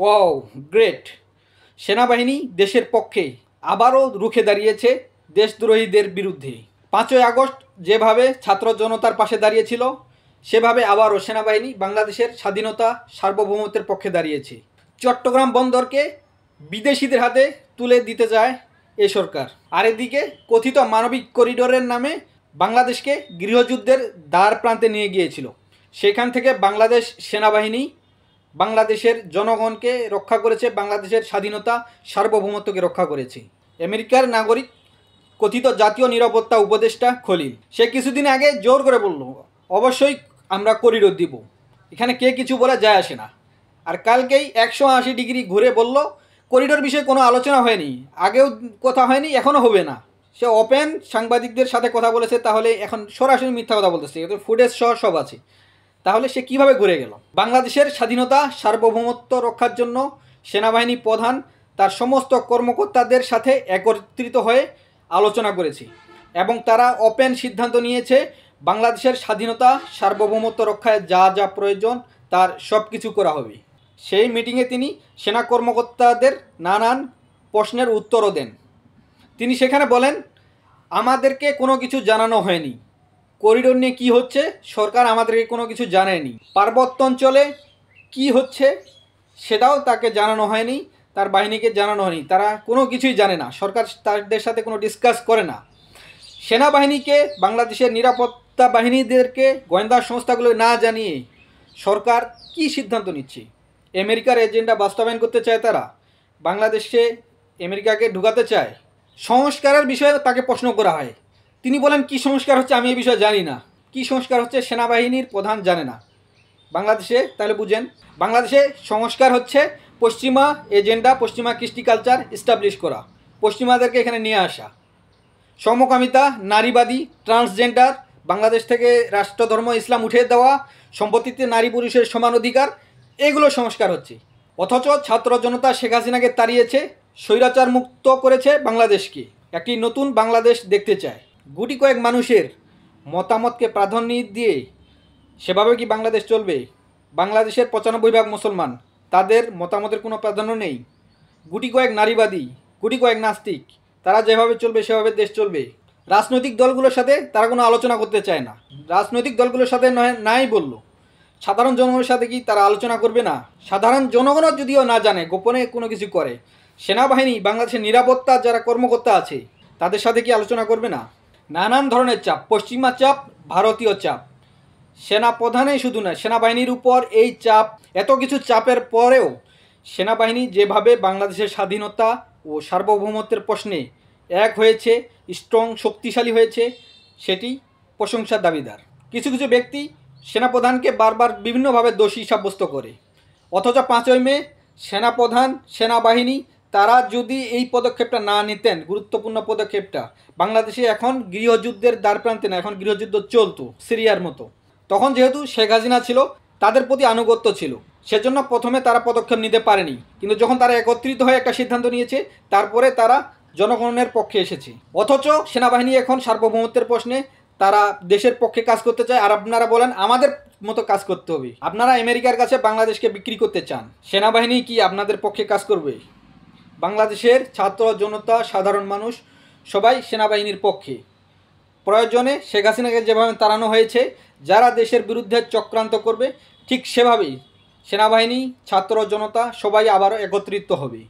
Wow, great! সেনাবাহিনী দেশের পক্ষে আবারও রুখে দাঁড়িয়েছে দেশদ্রোহীদের বিরুদ্ধে। 5ই আগস্ট যেভাবে ছাত্র জনতার পাশে দাঁড়িয়েছিল, সেভাবে আবারও সেনাবাহিনী বাংলাদেশের স্বাধীনতা সার্বভৌমত্বের পক্ষে দাঁড়িয়েছে। চট্টগ্রাম বন্দরকে বিদেশিদের হাতে তুলে দিতে যায় এ সরকার। আর এদিকে কথিত মানবিক করিডোরের নামে বাংলাদেশকে গৃহযুদ্ধের দ্বার প্রান্তে নিয়ে গিয়েছিল। সেখান থেকে বাংলাদেশ সেনাবাহিনী বাংলাদেশের জনগণকে রক্ষা করেছে, বাংলাদেশের স্বাধীনতা সার্বভৌমত্বকে রক্ষা করেছে। আমেরিকার নাগরিক কথিত জাতীয় নিরাপত্তা উপদেষ্টা খলিল, সে কিছুদিন আগে জোর করে বলল অবশ্যই আমরা করিডোর দিব, এখানে কে কিছু বলে যায় আসে না। আর কালকেই 180 ডিগ্রি ঘুরে বলল করিডোর বিষয়ে কোনো আলোচনা হয়নি, আগেও কথা হয়নি, এখনও হবে না। সে ওপেন সাংবাদিকদের সাথে কথা বলেছে, তাহলে এখন সরাসরি মিথ্যা কথা বলতেছে, ফুটেজ সহ সব আছে। তাহলে সে কিভাবে ঘুরে গেল? বাংলাদেশের স্বাধীনতা সার্বভৌমত্ব রক্ষার জন্য সেনাবাহিনী প্রধান তার সমস্ত কর্মকর্তাদের সাথে একত্রিত হয়ে আলোচনা করেছে এবং তারা ওপেন সিদ্ধান্ত নিয়েছে বাংলাদেশের স্বাধীনতা সার্বভৌমত্ব রক্ষায় যা যা প্রয়োজন তার সব কিছু করা হবে। সেই মিটিংয়ে তিনি সেনা কর্মকর্তাদের নানান প্রশ্নের উত্তরও দেন। তিনি সেখানে বলেন, আমাদেরকে কোনো কিছু জানানো হয়নি, করিডোর নিয়ে কী হচ্ছে সরকার আমাদেরকে কোনো কিছু জানায়নি, পার্বত্য অঞ্চলে কী হচ্ছে সেটাও তাকে জানানো হয়নি, তার বাহিনীকে জানানো হয়নি, তারা কোনো কিছুই জানে না, সরকার তাদের সাথে কোনো ডিসকাস করে না। সেনাবাহিনীকে, বাংলাদেশের নিরাপত্তা বাহিনীদেরকে, গোয়েন্দা সংস্থাগুলো না জানিয়ে সরকার কি সিদ্ধান্ত নিচ্ছে? আমেরিকার এজেন্ডা বাস্তবায়ন করতে চায় তারা, বাংলাদেশে আমেরিকাকে ঢুকাতে চায়। সংস্কারের বিষয়ে তাকে প্রশ্ন করা হয়, তিনি বলেন কি সংস্কার হচ্ছে আমি এই বিষয়ে জানি না, কি সংস্কার হচ্ছে সেনাবাহিনীর প্রধান জানে না বাংলাদেশে। তাহলে বুঝেন, বাংলাদেশে সংস্কার হচ্ছে পশ্চিমা এজেন্ডা, পশ্চিমা কৃষ্টি কালচার এস্টাবলিশ করা, পশ্চিমাদেরকে এখানে নিয়ে আসা, সমকামিতা, নারীবাদী, ট্রান্সজেন্ডার, বাংলাদেশ থেকে রাষ্ট্রধর্ম ইসলাম উঠিয়ে দেওয়া, সম্পত্তিতে নারী পুরুষের সমান অধিকার, এগুলো সংস্কার হচ্ছে। অথচ ছাত্র জনতা শেখ হাসিনাকে তাড়িয়েছে, স্বৈরাচার মুক্ত করেছে বাংলাদেশকে, একটি নতুন বাংলাদেশ দেখতে চায়। গুটি কয়েক মানুষের মতামতকে প্রাধান্য দিয়ে সেভাবে কি বাংলাদেশ চলবে? বাংলাদেশের 95% মুসলমান, তাদের মতামতের কোনো প্রাধান্য নেই। গুটি কয়েক নারীবাদী, গুটি কয়েক নাস্তিক, তারা যেভাবে চলবে সেভাবে দেশ চলবে। রাজনৈতিক দলগুলোর সাথে তারা কোনো আলোচনা করতে চায় না, রাজনৈতিক দলগুলোর সাথে নাই বলল, সাধারণ জনগণের সাথে কি তারা আলোচনা করবে না? সাধারণ জনগণও যদিও না জানে, গোপনে কোনো কিছু করে, সেনাবাহিনী, বাংলাদেশের নিরাপত্তা যারা কর্মকর্তা আছে তাদের সাথে কি আলোচনা করবে না? নানান ধরনের চাপ, পশ্চিমা চাপ, ভারতীয় চাপ, সেনা প্রধানেই শুধু না, সেনাবাহিনীর উপর এই চাপ, এত কিছু চাপের পরেও সেনাবাহিনী যেভাবে বাংলাদেশের স্বাধীনতা ও সার্বভৌমত্বের প্রশ্নে এক হয়েছে, স্ট্রং, শক্তিশালী হয়েছে, সেটি প্রশংসার দাবিদার। কিছু কিছু ব্যক্তি সেনাপ্রধানকে বারবার বিভিন্নভাবে দোষী সাব্যস্ত করে, অথচ 5ই মে সেনাপ্রধান, সেনাবাহিনী তারা যদি এই পদক্ষেপটা না নিতেন, গুরুত্বপূর্ণ পদক্ষেপটা, বাংলাদেশে এখন গৃহযুদ্ধের দ্বারপ্রান্তে না, এখন গৃহযুদ্ধ চলতো সিরিয়ার মতো। তখন যেহেতু শেখ হাসিনা ছিল, তাদের প্রতি আনুগত্য ছিল, সেজন্য প্রথমে তারা পদক্ষেপ নিতে পারেনি, কিন্তু যখন তারা একত্রিত হয়ে একটা সিদ্ধান্ত নিয়েছে, তারপরে তারা জনগণের পক্ষে এসেছে। অথচ সেনাবাহিনী এখন সার্বভৌমত্বের প্রশ্নে তারা দেশের পক্ষে কাজ করতে চায়, আর আপনারা বলেন আমাদের মতো কাজ করতে হবে। আপনারা আমেরিকার কাছে বাংলাদেশকে বিক্রি করতে চান, সেনাবাহিনী কি আপনাদের পক্ষে কাজ করবে? বাংলাদেশের ছাত্র জনতা, সাধারণ মানুষ সবাই সেনাবাহিনীর পক্ষে। প্রয়োজনে শেখ হাসিনাকে যেভাবে তাড়ানো হয়েছে, যারা দেশের বিরুদ্ধে চক্রান্ত করবে ঠিক সেভাবেই সেনাবাহিনী, ছাত্র জনতা সবাই আবারও একত্রিত হবে।